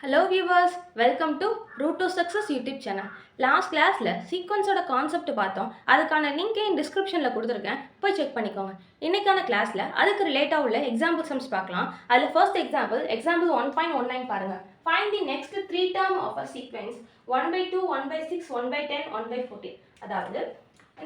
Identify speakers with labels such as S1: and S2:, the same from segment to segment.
S1: Hello viewers, welcome to Root to Success YouTube channel. Last கிளாஸில் சீக்வன்ஸோட concept பார்த்தோம். அதுக்கான லிங்க்கை டிஸ்கிரிப்ஷனில் கொடுத்துருக்கேன், போய் செக் பண்ணிக்கோங்க. இன்றைக்கான கிளாஸில் அதுக்கு ரிலேட்டாக உள்ள எக்ஸாம்பிள் சம்ஸ் பார்க்கலாம். அதில் ஃபர்ஸ்ட் எக்ஸாம்பிள் 1.19 பாருங்கள். Find the next three term of a sequence 1/2, 1/6, 1/10, 1/14. அதாவது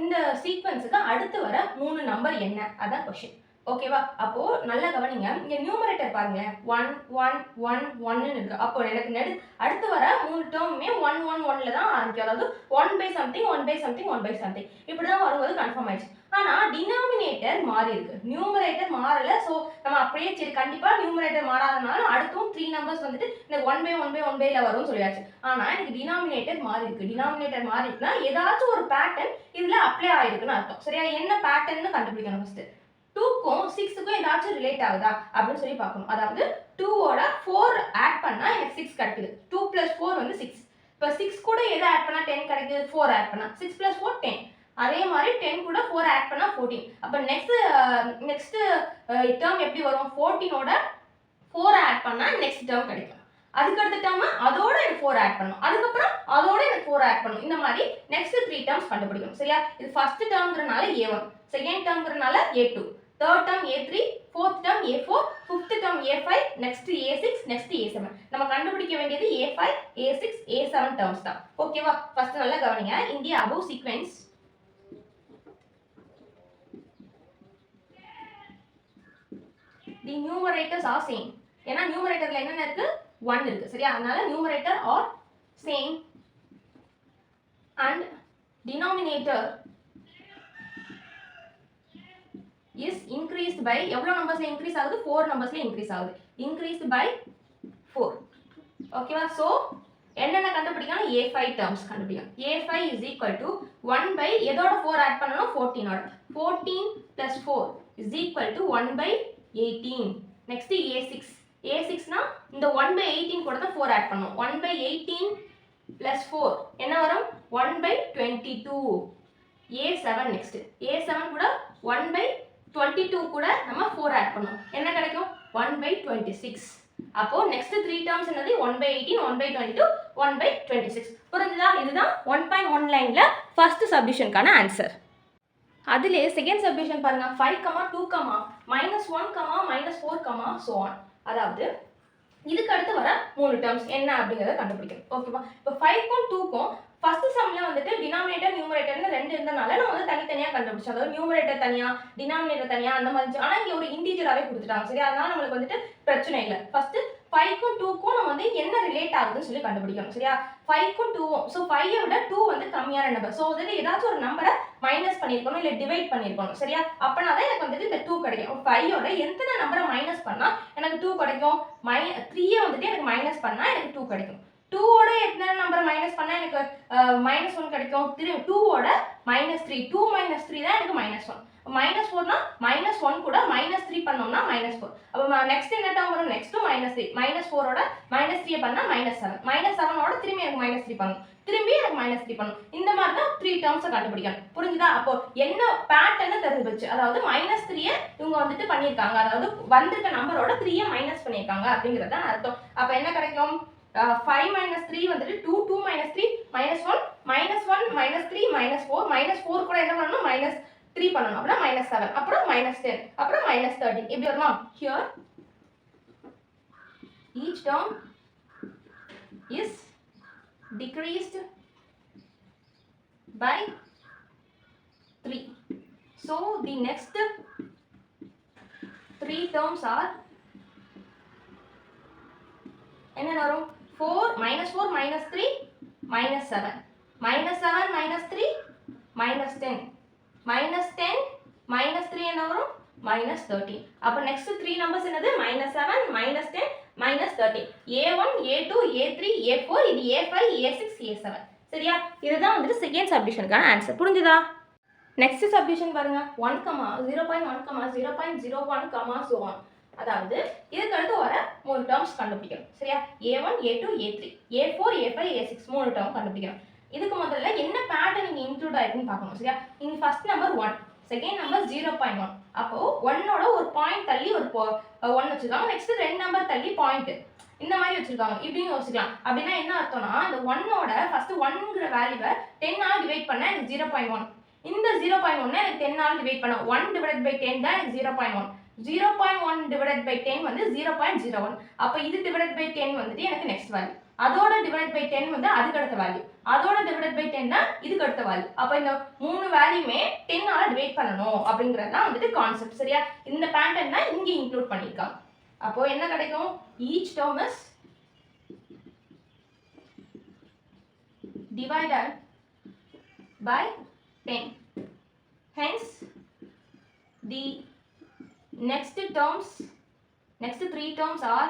S1: இந்த சீக்வன்ஸுக்கு அடுத்து வர 3 நம்பர் என்ன, அதான் கொஷின். ஓகேவா? அப்போ நல்லா கவனிங்க. இங்க நியூமரேட்டர் பாருங்களேன், 1 1 1 1 இருக்கு. அப்போ எனக்கு அடுத்து வர 3 டேர்முமே 1 1 1ல தான் ஆரம்பிக்கும். அதாவது 1/something 1/something 1/something இப்படிதான் வரும்போது கன்ஃபார்ம் ஆயிடுச்சு. ஆனா டினாமினேட்டர் மாறி இருக்கு, நியூமரேட்டர் மாறல. ஸோ நம்ம அப்படியே சரி கண்டிப்பா நியூமரேட்டர் மாறாதனால அடுத்தும் 3 நம்பர்ஸ் வந்துட்டு இந்த 1/1/1ல வரும்னு சொல்லியாச்சு. ஆனா எனக்கு டினாமினேட்டர் மாறி இருக்கு. டினாமினேட்டர் மாறி இருக்குன்னா ஏதாச்சும் ஒரு பேட்டர்ன் இதுல அப்ளை ஆயிருக்குன்னு அர்த்தம். சரியா? என்ன பேட்டர்ன்னு கண்டுபிடிக்கணும். ஃபர்ஸ்ட் 2க்கும் 6க்கும் ஏதாச்சும் ரிலேட் ஆகுதா அப்படின்னு சொல்லி பார்க்கணும். அதாவது 2ஓட 4 ஆட் பண்ணா எனக்கு 6 கிடைக்குது. 2 + 4 வந்து 6. இப்போ 6 கூட எதை ஆட் பண்ணா 10 கிடைக்குது? 4 ஆட் பண்ணா 6 + 4 10. அதே மாதிரி 10 கூட 4 ஆட் பண்ணா 14. அப்போ நெக்ஸ்ட் டேர்ம் எப்படி வரும்? 14ஓட 4 ஆட் பண்ணா நெக்ஸ்ட் டேர்ம் கிடைக்கும். அதுக்கு அடுத்த டேர்ம் அதோட எனக்கு 4 ஆட் பண்ணணும். அதுக்கப்புறம் அதோட எனக்கு 4 ஆட் பண்ணணும். இந்த மாதிரி நெக்ஸ்ட் 3 டேர்ம்ஸ் கண்டுபிடிக்கணும். சரியா? இது ஃபர்ஸ்ட் டேர்ம்ங்கறனால A1, செகண்ட் டேர்ம்ங்கறனால A2, third term A3, fourth term A4, fifth term A5, next A6, next A7. நம்ம கண்டுபிடிக்க வேண்டியது A5, A6, A7 terms தான். ஓகேவா? ஃபர்ஸ்ட் நல்லா கவனிங்க. In the above sequence the numerators are same. ஏன்னா நியூமரேட்டர்ல என்னென்ன இருக்கு? 1 இருக்கு. சரியா? அதனால numerator are same and denominator is increased by எவ்வளோ நம்பர்ஸ்ல இன்க்ரீஸ் ஆகுது? 4 நம்பர்ஸ்ல இன்க்ரீஸ் ஆகுது. increased by 4. ஓகேவா? ஸோ என்னென்ன கண்டுபிடிக்கணும்? A5 டேர்ம்ஸ் கண்டுபிடிக்கணும். A5 is equal to 1 எதோட 4 ஆட் பண்ணணும்? 14ஓட. 14 + 4 is equal to 1/18. Next A6. A6னா இந்த 1/18 கூட தான் 4 ஆட் பண்ணணும். 1/18 + 4 என்ன வரும்? 1/22. A7 next. A7 கூட 1/22 கூட நம்ம 4 ஆட் பண்ணோம். என்ன கிடைக்கும்? 1/26. அப்போ நெக்ஸ்ட் 3 டேர்ம்ஸ் என்னது? 1/18, 1/22, 1/26. புரிஞ்சுதா? இதுதான் 1.19ல ஃபர்ஸ்ட் சப்டிவிஷனுக்கான ஆன்சர். அதிலே செகண்ட் சப்டிவிஷன் பாருங்க. 5, 2, -1, -4, so on. அதாவது இதுக்கு அடுத்து வர 3 டேர்ம்ஸ் என்ன அப்படிங்கறத கண்டுபிடிக்கணும். ஓகேவா? இப்போ 5க்கும் 2க்கும் ஃபர்ஸ்ட் சம்ல வந்துட்டு டினாமினேட்டர் நியூமரேட்டர்னு 2 இருந்தனால நம்ம வந்து தனித்தனியா கண்டுபிடிச்சோம். அதாவது நியூமரேட்டர் தனியா, டினாமினேட்டர் தனியா அந்த மாதிரி. ஆனா இங்க ஒரு இன்டிஜராவே கொடுத்துட்டாங்க. சரி, அதனால நம்மளுக்கு வந்துட்டு பிரச்சனை இல்லை. ஃபர்ஸ்ட் 5க்கும் 2க்கும் நம்ம வந்து என்ன ரிலேட் ஆகுதுன்னு சொல்லி கண்டுபிடிக்கணும். சரியா? 5க்கும் 2வும். ஸோ 5ஐ விட 2 வந்து கம்மியான நம்பர். ஸோ வந்துட்டு ஏதாச்சும் ஒரு நம்பரை மைனஸ் பண்ணியிருக்கணும், இல்லை டிவைட் பண்ணியிருக்கணும். சரியா? அப்படின்னா தான் எனக்கு வந்துட்டு இந்த 2 கிடைக்கும். 5ஓட எத்தனை நம்பரை மைனஸ் பண்ணா எனக்கு 2 கிடைக்கும்? 3ஐ வந்துட்டு எனக்கு மைனஸ் பண்ணா எனக்கு 2 கிடைக்கும். 2ஓட எத்தனை நம்பரை மைனஸ் பண்ணா எனக்கு -1 கிடைக்கும்? 2ஓட -3. 2 - 3 தான் எனக்கு -1. -4னா -1 கூட -3 பண்ணோம்னா -4. அப்போ நெக்ஸ்ட் என்ன டேர்ம் வரும்? நெக்ஸ்ட் -3. -4ஓட -3 பண்ணா -7. -7ஓட திரும்பி எனக்கு -3 பண்ணணும். திரும்பி எனக்கு -3 பண்ணணும். இந்த மாதிரி தான் 3 டேர்ம்ஸை கண்டுபிடிக்கணும். புரிஞ்சுதா? அப்போ என்ன பேட்டர்ன் தெரிஞ்சிச்சு. அதாவது -3ஐ இவங்க வந்துட்டு பண்ணியிருக்காங்க. அதாவது வந்திருக்க நம்பரோட 3ஐ மைனஸ் பண்ணியிருக்காங்க அப்படிங்கிறது தான் அர்த்தம். அப்போ என்ன கிடைக்கும்? 5 - 3 வந்துட்டு 2, 2 - 3 -1, -1 -3 -4 4 கூட என்ன பண்ணணும்? -3 பண்ணணும். அப்புறம் -7, அப்புறம் -10, அப்புறம் -13. எப்படி வருமா? Here each term is decreased by 3. So the next 3 terms are என்ன வரும்? 4 -4 -3 -7 -7 -3 -10 -10 -3 என்ன வரும்? -13. அப்போ நெக்ஸ்ட் 3 நம்பர்ஸ் என்னது? -7 -10 -13. A1 A2 A3 A4, இது A5 A6 A7. சரியா? இதுதான் வந்துட்டு செகண்ட் சப்டிவிஷனுக்கான ஆன்சர். புரிஞ்சுதா? நெக்ஸ்ட் சப்டிவிஷன் பாருங்க. 1, 0.1, 0.01, so on. அதாவது இதுக்கு அடுத்து வர 3 டேர்ம்ஸ் கண்டுபிடிக்கணும். சரியா? A1 A2 A3 A4 A5 A6 3 term கண்டுபிடிக்கணும். இதுக்கு முதல்ல என்ன பேட்டர்ன் இங்க இன்க்ளூட் ஆயிருக்குன்னு பார்க்கணும். சரியா? இங்க ஃபர்ஸ்ட் நம்பர் 1, செகண்ட் நம்பர் 0.1. அப்போ 1ஓட ஒரு பாயிண்ட் தள்ளி ஒரு 1 வச்சுருக்காங்க. நெக்ஸ்ட் 2 நம்பர் தள்ளி பாயிண்ட். இந்த மாதிரி வச்சிருக்காங்க. இப்படியும் யோசிக்கலாம். அப்படின்னா என்ன அர்த்தம்னா இந்த 1ஓட ஃபர்ஸ்ட் 1ங்கிற வேல்யூவை 10 ஆல் டிவைட் பண்ணா எனக்கு 0.1. இந்த 0.1 எனக்கு 10 ஆல் டிவைட் பண்ணா 1 divided by 10 தான் எனக்கு 0.1. 0.1 divided by 10 வந்து 0.01. அப்ப இது divided by 10 வந்துட்டு எனக்கு நெக்ஸ்ட் வேல்யூ. அதோட divided by 10 வந்து அதுக்கு அடுத்த வேல்யூ. அதோட divided by 10 தான் இதுக்கு அடுத்த வேல்யூ. அப்ப இந்த மூணு வேல்யூமே 10 ஆல டிவைட் பண்ணணும் அப்படிங்கிறது தான் வந்துட்டு கான்செப்ட். சரியா? இந்த பேட்டர்ன் தான் இங்க இன்க்ளூட் பண்ணிருக்காங்க. அப்போ என்ன கிடைக்கும்? each term is divided by 10. Hence the next three terms are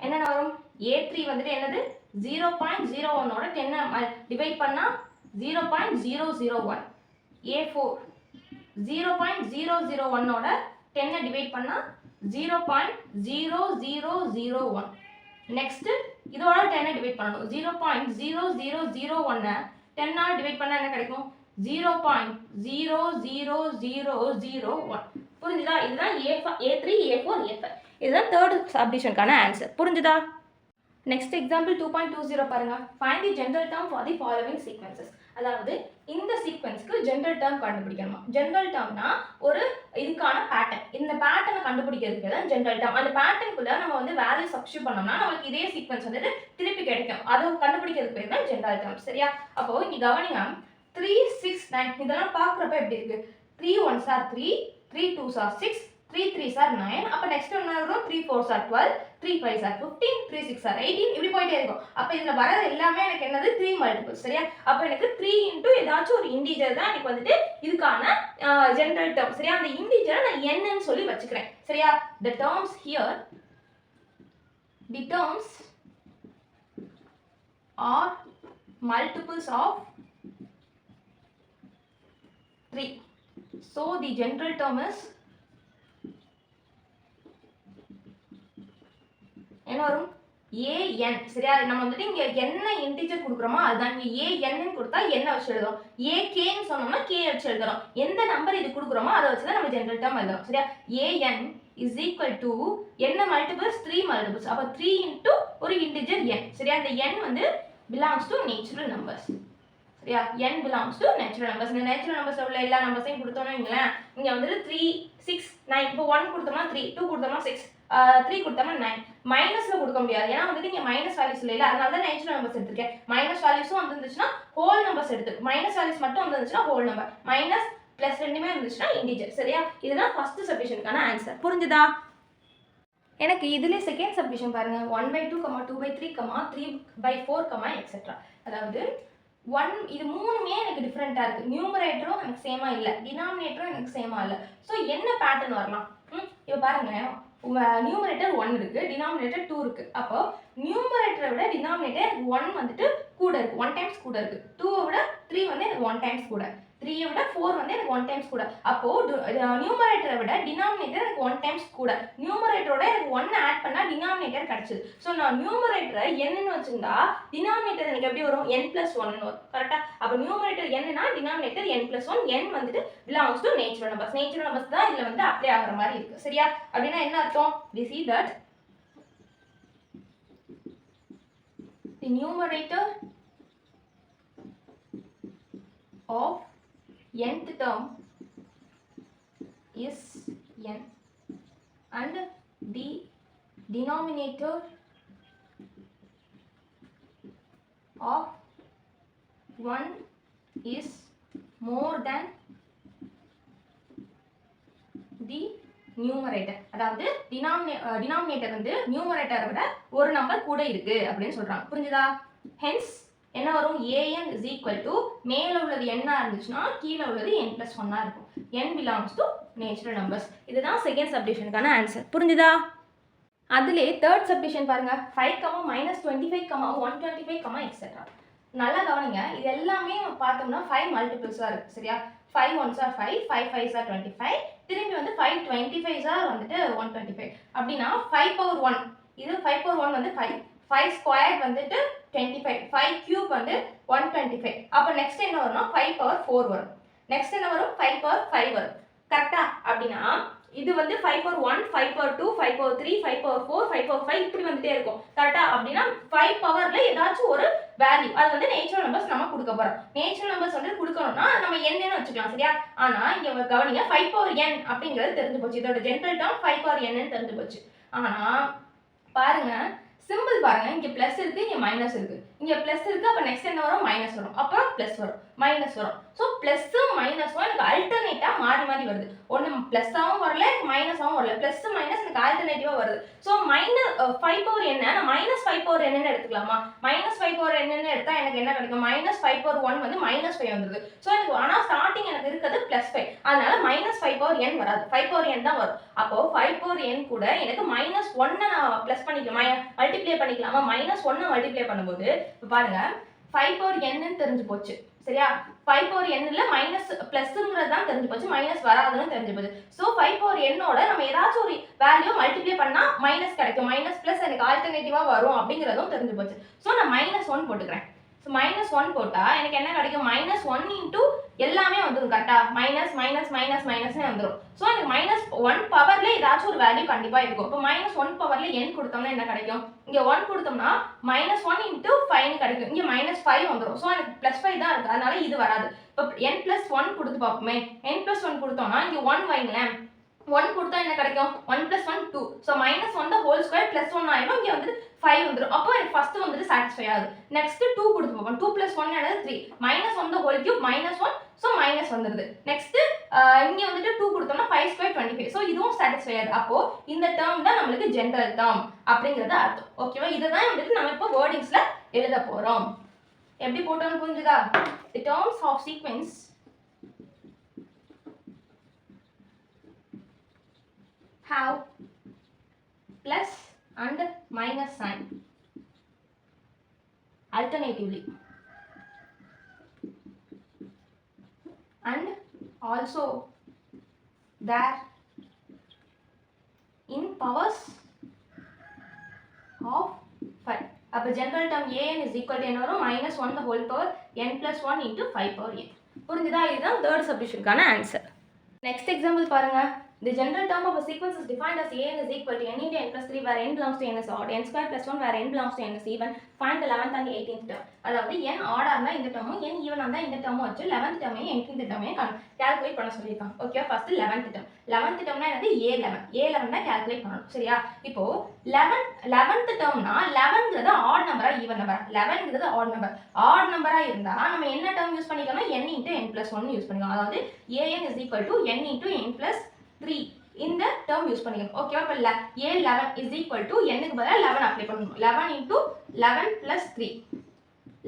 S1: என்னென்ன வரும்? A3 வந்துட்டு என்னது? 0.01 ஓட 10 டிவைட் பண்ணா 0.001. A4 0.001 ஓட 10 டிவைட் பண்ணா 0.0001. நெக்ஸ்ட் இதோட 10 டிவைட் பண்ணனும். 0.0001 10 ஆல் டிவைட் பண்ணா என்ன கிடைக்கும்? 0.00001. புரிஞ்சுதா? இதுதான் A3, A4, A5. இதுதான் தேர்ட் சப்டிஷனுக்கான ஆன்சர். புரிஞ்சுதா? நெக்ஸ்ட் எக்ஸாம்பிள் 2.20 பாருங்க. Find the general term for the following sequences. அதாவது இந்த சீக்வென்ஸ்க்கு ஜெனரல் டேர்ம் கண்டுபிடிக்கணுமா? ஜெனரல் டேர்ம்னா ஒரு இதுக்கான பேட்டர்ன். இந்த பேட்டர்னை கண்டுபிடிக்கிறதுக்கு தான் ஜெனரல் டேர்ம். அந்த பேட்டர்னுக்குள்ள நம்ம வந்து வேல்யூ சப்ஸ்டிட்யூட் பண்ணோம்னா நமக்கு இதே சீக்வென்ஸ் வந்து திருப்பி கிடைக்கும். அதை கண்டுபிடிக்கிறதுக்கு பேர் தான் ஜெனரல் டேர்ம். சரியா? அப்போ இங்க கவனிங்க. 3, 6, 9 இதெல்லாம் பார்க்குறப்ப எப்படி இருக்கு? 3 1s are 3, 3 2s are 6, 3 3s are 9. அப்போ நெக்ஸ்ட் என்ன வரும்? 3 4s are 12, 3 5s are 15, 3 6 are 18. இப்படி போயிட்டே இருக்கும். அப்போ இதுல வரது எல்லாமே எனக்கு என்னது? 3 மல்டிபிள்ஸ். சரியா? அப்போ எனக்கு 3 into ஏதாச்சும் ஒரு இன்டிஜர் தான் எனக்கு வந்துட்டு இதுக்கான ஜெனரல் டேர்ம். சரியா? அந்த இன்டிஜரை நான் என்னன்னு சொல்லி வச்சுக்கிறேன். சரியா? the terms here are multiples of 3. So the general term is என்ன வரும்? an. சரியா? நம்ம வந்துட்டு இங்க என்ன இன்டிஜர் கொடுக்குறோமோ அதுதான். இங்க an ன்னு கொடுத்தா என்ன வச்சு எழுதுறோம்? ak ன்னு சொன்னோம்னா k வச்சு எழுதுறோம். எந்த நம்பர் இது கொடுக்குறோமோ அதை வச்சு தான் நம்ம ஜெனரல் டேர்ம் எழுதுறோம். சரியா? an is equal to என்ன மல்டிபிள்ஸ்? 3 மல்டிபிள்ஸ். அப்ப 3 into ஒரு இன்டிஜர் n. சரியா? இந்த n வந்து belongs to natural numbers. சரியா? n belongs to natural numbers. இந்த natural numbers உள்ள எல்லா நம்பர்ஸையும் கொடுத்தோம்னா நீங்களேன் இங்க வந்துட்டு 3 6 9. இப்போ 1 கொடுத்தோம்னா 3, 2 கொடுத்தோம்னா 6, 3 கொடுத்தோம்னா 9. மைனஸ்ல கொடுக்க முடியாது. ஏன்னா வந்துட்டு இங்க மைனஸ் வேல்யூஸ் இல்ல. அதனால தான் நேச்சுரல் நம்பர்ஸ் எடுத்துக்கேன். மைனஸ் வேல்யூஸும் வந்துருந்துச்சுன்னா ஹோல் நம்பர்ஸ் எடுத்து. மைனஸ் வேல்யூஸ் மட்டும் வந்துருந்துச்சுன்னா ஹோல் நம்பர். மைனஸ் பிளஸ் ரெண்டுமே வந்துச்சுன்னா இன்டிஜர். சரியா? இதுதான் ஃபர்ஸ்ட் சப்டிஷனுக்கான ஆன்சர். புரிஞ்சுதா? எனக்கு இதுல செகண்ட் சப்டிஷன் பாருங்க. 1/2, 2/3, 3/4, எக்ஸெட்ரா. அதாவது இது மூணுமே எனக்கு டிஃப்ரெண்டா இருக்கு. நியூமரேட்டரும் எனக்கு சேமா இல்ல, டினாமினேட்டரும் எனக்கு சேமா இல்ல. சோ என்ன பேட்டர்ன் வரலாம்? இப்போ பாருங்க, நியூமரேட்டர் 1 இருக்கு, டினாமினேட்டர் 2 இருக்கு. அப்போ நியூமரேட்டரை விட டினாமினேட்டர் 1 வந்துட்டு கூட இருக்கு, 1 டைம்ஸ் கூட இருக்கு. 2 விட 3 வந்து எனக்கு 1 டைம்ஸ் கூட, 3 விட 4 வந்து எனக்கு 1 டைம்ஸ் கூட. அப்போ நியூமரேட்டரை விட டினாமினேட்டர் எனக்கு 1 டைம்ஸ் கூட. நியூமரேட்டரோட எனக்கு 1 ஆட் பண்ணா டினாமினேட்டர் கிடைச்சது. ஸோ நான் நியூமரேட்டரை என்னன்னு வச்சிருந்தா டினாமினேட்டர் எனக்கு எப்படி வரும்? n+1 வரும். கரெக்டா? அப்போ நியூமரேட்டர் என்னன்னா டினாமினேட்டர் n+1. n வந்துட்டு belongs to natural numbers. natural numbers தான் இதுல வந்து அப்ளை ஆகுற மாதிரி இருக்கு. சரியா? அப்படின்னா என்ன அர்த்தம்? we see that the numerator of nth term is n and the denominator of 1 is more than the numerator. அதாவது denominator வந்து numerator விட ஒரு நம்பர் கூட இருக்கு அப்படின்னு சொல்றாங்க. புரிஞ்சுதா? hence என்ன வரும்? an is equal to மேல உள்ளது n இருந்துச்சுன்னா கீழ உள்ளது n+1 இருக்கும். n belongs to natural numbers. இதுதான் செகண்ட் சப்டிஷனுக்கான ஆன்சர். புரிஞ்சுதா? அதிலே தேர்ட் சப்டிஷன் பாருங்க. 5, -25, 125, எக்ஸெட்ரா. நல்லா கவனிங்க. இது எல்லாமே பார்த்தோம்னா 5 மல்டிபிள்ஸா இருக்கு. சரியா? 5 1s are 5, 5 5s are 25, திரும்பி வந்து 5 25s are வந்துட்டு 125. அப்படின்னா 5/1, இது 5/1 வந்து 5, 5 ஸ்கொயர் வந்துட்டு 25, 5 கியூப் வந்து 125. அப்போ நெக்ஸ்ட் என்ன வரும்னா 5/4 வரும். நெக்ஸ்ட் என்ன வரும்? 5/5 வரும். கரெக்டா? அப்படின்னா இது வந்து 5 power 1, 5 power 2, 5 power 3, 5 power 4, 5 power 5 இப்படி வந்துட்டே இருக்கும். கரெக்டா? அப்படின்னா 5 பவர்ல ஏதாச்சும் ஒரு வேல்யூ அது வந்து நேச்சுரல் நம்பர்ஸ் நம்ம கொடுக்க போறோம். நேச்சுரல் நம்பர்ஸ் வந்து கொடுக்கணும்னா நம்ம என்னன்னு வச்சுக்கலாம். சரியா? ஆனா இங்க கவனிங்க 5 power n அப்படிங்கிறது தெரிஞ்சு போச்சு. இதோட ஜெனரல் டேர்ம் 5 power n ன்னு தெரிஞ்சு போச்சு. ஆனா பாருங்க சிம்பிள் பாருங்க, இங்க பிளஸ் இருக்கு, இங்க மைனஸ் இருக்கு. இங்க பிளஸ் இருக்கு, அப்ப நெக்ஸ்ட் என்ன வரும்? மைனஸ் வரும். அப்புறம் பிளஸ் வரும், மைனஸ் வரும். சோ பிளஸும் மைனஸும் எனக்கு ஆல்டர்னேட்டா மாறி மாறி வருது. ஒன்னு பிளஸாவும் வரல, மைனஸாவும் வரல. பிளஸ் மைனஸ் எனக்கு ஆல்டர்னேட்டிவா வருது. சோ மைனஸ் 5 power n நான் மைனஸ் 5 power n ன்னு எடுத்துக்கலாமா? மைனஸ் 5 power n ன்னு எடுத்தா எனக்கு என்ன கிடைக்கும்? மைனஸ் 5 power 1 வந்து மைனஸ் 5 வந்துருது. சோ எனக்கு ஆனா ஸ்டார்டிங் எனக்கு இருக்கிறது பிளஸ் 5. அதனால மைனஸ் 5 power n வராது. 5 power n தான் வரும். அப்போ 5 power n கூட எனக்கு மைனஸ் 1 நான் பிளஸ் பண்ணிக்கலாம், மல்டிப்ளை பண்ணிக்கலாமா? மைனஸ் 1 மல்டிப்ளை பண்ணும்போது பாருங்க 5 power n ன்னு தெரிஞ்சு போச்சு. சரியா? 5 power n ல மைனஸ் பிளஸ்ங்கிறது தான் தெரிஞ்சு போச்சு, மைனஸ் வராதுன்னு தெரிஞ்சு போச்சு. சோ 5 power n ஓட நம்ம ஏதாச்சும் ஒரு வேல்யூ மல்டிப்ளை பண்ணா மைனஸ் கிடைக்கும். மைனஸ் பிளஸ் எனக்கு ஆல்டர்னேட்டிவா வரும் அப்படிங்கிறதும் தெரிஞ்சு போச்சு. சோ நான் மைனஸ் 1 போட்டுக்கிறேன். ஸோ மைனஸ் 1 போட்டா எனக்கு என்ன கிடைக்கும்? மைனஸ் 1 இன்டூ எல்லாமே வந்துடும். கரெக்டா? மைனஸ் மைனஸ் மைனஸ் மைனஸ்னே வந்துடும். ஸோ எனக்கு மைனஸ் 1 பவர்ல ஏதாச்சும் ஒரு வேல்யூ கண்டிப்பா இருக்கும். இப்போ மைனஸ் 1 பவர்ல n கொடுத்தோம்னா என்ன கிடைக்கும்? இங்க 1 கொடுத்தோம்னா மைனஸ் 1 இன்டூ 5 கிடைக்கும். இங்க மைனஸ் 5 வந்துடும். ஸோ எனக்கு பிளஸ் 5 தான் இருக்கு, அதனால இது வராது. இப்போ n பிளஸ் 1 கொடுத்து பார்ப்போமே. n பிளஸ் 1 கொடுத்தோம்னா இங்க 1 வைங்களேன். 1 கொடுத்தா என்ன கிடைக்கும்? 1 plus 1 2. So minus 1 the whole square plus 1 ஆயிடும். இங்க வந்து 5 வந்துரும். அப்போ எனக்கு ஃபர்ஸ்ட் வந்து சாட்டிஸ்ஃபை ஆகுது. நெக்ஸ்ட் 2 கொடுத்து பார்ப்போம். 2 plus 1 என்னது 3. minus 1 the whole cube minus 1. So minus வந்துருது. நெக்ஸ்ட் இங்க வந்துட்டு 2 கொடுத்தோம்னா 5 square 25. So இதுவும் சாட்டிஸ்ஃபை ஆகுது. அப்போ இந்த டேர்ம் தான் நமக்கு ஜெனரல் டேர்ம் அப்படிங்கிறது அர்த்தம். ஓகேவா? இதுதான் வந்துட்டு நம்ம இப்போ வேர்டிங்ஸ்ல எழுத போறோம். எப்படி போட்டோம்னு புரிஞ்சுதா? The terms of sequence have plus and minus sign alternatively, and also there in powers of 5. அப்போ general term an is equal to என்ன வரும்? minus 1 the whole power n plus 1 into 5 power n. புரிஞ்சுதா? இதுதான் third சப்டிஷனுக்கான answer. Next example பாருங்க. The general term of a sequence is defined as an is equal to n into n plus 3 where n belongs to n is odd, n square plus 1 where n belongs to n is even. Find the 11th and 18th term. அதாவது n odd ஆனா இந்த டேர்மும் n even ஆனா இந்த டேர்மும் வச்சு 11th டேர்மையும் 18th டேர்மையும் calculate பண்ண சொல்லியிருக்காங்க. Okay, first 11th term. 11th டேர்ம்னா என்னது? a11 தான் கால்குலேட் பண்ணணும். சரியா? இப்போ 11th டேர்ம்னா 11ங்கிறது ஆட் நம்பரா ஈவன் நம்பரா? 11ங்கிறது ஆட் நம்பர். ஆட் நம்பரா இருந்தா நம்ம என்ன டேர்ம் யூஸ் பண்ணிக்கணும்? n into n plus 1 use பண்ணிக்கலாம். அதாவது an is equal to n into n plus 3 இந்த டேர்ம் யூஸ் பண்ணிக்கணும். ஓகேவா? இப்போ a11 is equal to n க்கு பதிலா 11 அப்ளை பண்ணணும். 11 into 11 plus 3.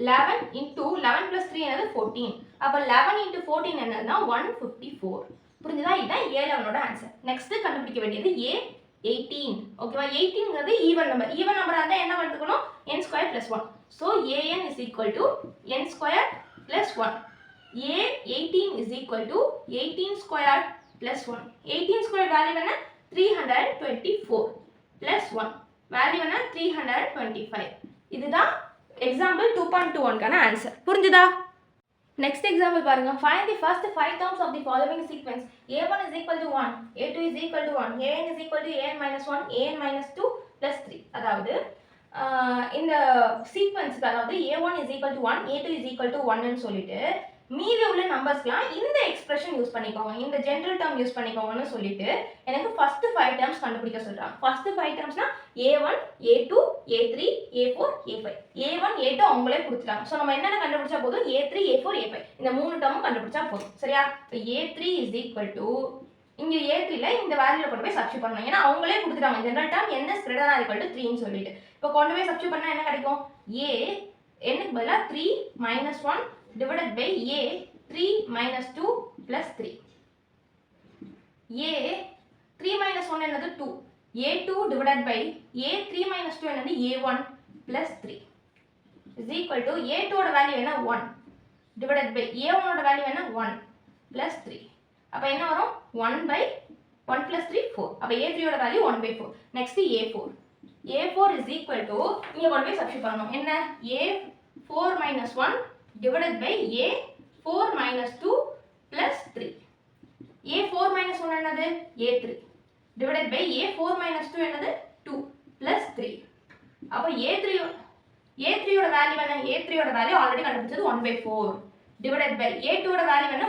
S1: 11 into 11 plus 3 என்னது? 14. அப்ப 11 into 14 என்னதுன்னா 154. புரிஞ்சுதா? இதுதான் a11 ஓட ஆன்சர். நெக்ஸ்ட் கண்டுபிடிக்க வேண்டியது a18. ஓகேவா? 18ங்கிறது ஈவன் நம்பர். ஈவன் நம்பரா இருந்தா என்ன எடுத்துக்கணும்? n square plus 1. So an is equal to n square plus 1. a18 is equal to 18 square plus 1. 18 square value என்ன? 324 plus 1. value என்ன? 325. இதுதான் example 2.21 கான ஆன்சர். புரிஞ்சுதா? Next example பாருங்க. Find the first 5 terms of the following sequence. a1 is equal to 1, a2 is equal to 1, an is equal to an minus 1, an minus 2 plus 3. அதாவது இந்த sequence அதாவது a1 is equal to 1, a2 is equal to 1 ன்னு சொல்லிட்டு மீதி உள்ள நம்பர்ஸ்லாம் இந்த expression use பண்ணிக்கோங்க, இந்த ஜெனரல் டேர்ம் யூஸ் பண்ணிக்கோங்கன்னு சொல்லிட்டு எனக்கு ஃபர்ஸ்ட் 5 டேர்ம்ஸ் கண்டுபிடிக்க சொல்றாங்க. First 5 டேர்ம்ஸ்னா a1, a2, a3, a4, a5. a1, a2 அவங்களே கொடுத்துட்டாங்க. ஸோ நம்ம என்னென்ன கண்டுபிடிச்சா போதும்? a3, a4, a5 இந்த 3 டேர்மும் கண்டுபிடிச்சா போதும். சரியா? இப்போ a3 is equal to இங்க a3ல இந்த வேல்யூல கொண்டு போய் சப்ஸ்டிட்யூட் பண்ணணும். ஏன்னா அவங்களே கொடுத்துட்டாங்க general term n is greater than or equal to 3 ன்னு சொல்லிட்டு. இப்போ கொண்டு போய் சப்ஸ்டிட்யூட் பண்ணா என்ன கிடைக்கும்? a n க்கு பதிலா 3 minus 1 divided by a 3 minus 2 plus 3. a 3 minus 1 என்னது? 2. a2 divided by a 3 minus 2 என்னது? a1 plus 3 is equal to a2 ஓட வேல்யூ என்ன? 1 divided by a1 ஓட வேல்யூ என்ன? 1 plus 3. அப்ப என்ன வரும்? 1 by 1 plus 3 4. அப்ப a3 ஓட value 1 by 4. next a4. a4 is equal to இங்க கொண்டு போய் சப்ஸ்டிட்யூட் பண்ணனும். என்ன? a4 minus 1 divided by a4 minus 2 plus 3. a4 minus 1 என்னது? a3. Divided by A4 minus 2 என்னது 2 ப்ளஸ் 3. அப்போ A3யோட வேல்யூ என்ன? A3யோட வேல்யூ ஆல்ரெடி கண்டுபிடிச்சது 1/4 டிவைடட் பை A2யோட வேல்யூ என்ன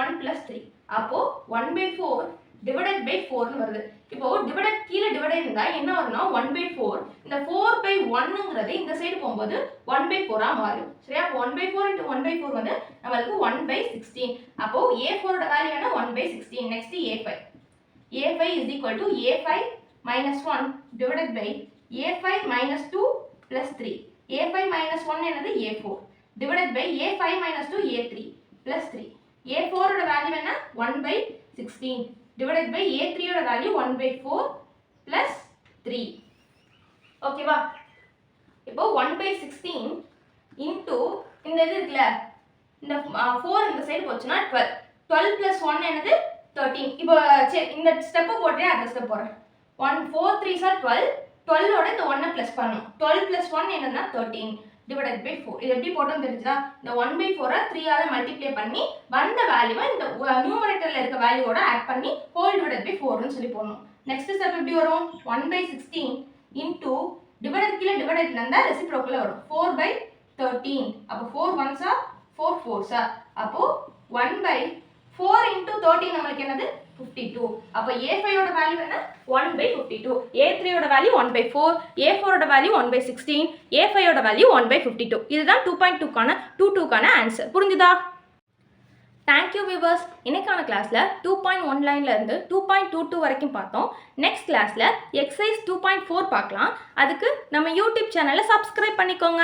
S1: 1 ப்ளஸ் 3. அப்போ 1/4 டிவைடட் பை 4னு வருது. இப்போ டிவைடட் கீழே டிவைடட் இருந்தா என்ன வரும்னா 1/4. இந்த 4/1ங்கிறது இந்த சைடு போகும்போது 1/4 மாறும். சரியா? 1/4 into 1/4 வந்து நமக்கு 1/16. அப்போ A4 ஓட வேல்யூ என்ன 1/16. Next A5. A5 is equal to A5 minus 1 divided by A5 minus 2 plus 3. A5 minus 1 என்னது A4 divided by A5 minus 2 A3 plus 3. A4 ஓட வேல்யூ என்ன 1/16 divided by A3 ஓட வேல்யூ 1/4 plus 3. ஓகேவா? இப்போ 1/16 into இந்த இது இருக்குல்ல, இந்த 4 இந்த சைடு போச்சுன்னா 12. 12 plus 1 என்னது 13. இப்போ சரி இந்த ஸ்டெப்பை போட்டே அடுத்த ஸ்டெப் போடுறேன். 4 3s are 12. 12 ஓட இந்த 1 ப்ளஸ் பண்ணணும். 12 plus 1 என்னன்னா 13 divided by 4. இது எப்படி போட்டோம் தெரிஞ்சுதா? இந்த 1/4 3 ஆல மல்டிப்ளை பண்ணி வந்த வேல்யூவை இந்த நியூமரேட்டர்ல இருக்க வேல்யூவோட ஆட் பண்ணி ஹோல் டிவைடட் பை 4னு சொல்லி போடணும். நெக்ஸ்ட் ஸ்டெப் எப்படி வரும்? 1/16 into டிவைடட் கீழே டிவைடட் இருந்தா ரெசிப்ரோக்கல்ல வரும் 4/13. அப்போ 4 1s are 4 4s are. அப்போ 1/4 into 13 நமக்கு என்னது 52. அப்போ A5 ஓட வேல்யூ என்ன 1/52. A3 ஓட வேல்யூ 1/4. A4 ஓட வேல்யூ 1/16. A5 ஓட வேல்யூ 1/52. இதுதான் 2.2க்கான ஆன்சர். புரிஞ்சுதா? Thank you viewers. இன்னைக்கான கிளாஸில் 2.1 லைன்ல இருந்து 2.22 வரைக்கும் பார்த்தோம். நெக்ஸ்ட் கிளாஸில் எக்ஸசைஸ் 2.4 பார்க்கலாம். அதுக்கு நம்ம யூடியூப் சேனலை சப்ஸ்கிரைப் பண்ணிக்கோங்க.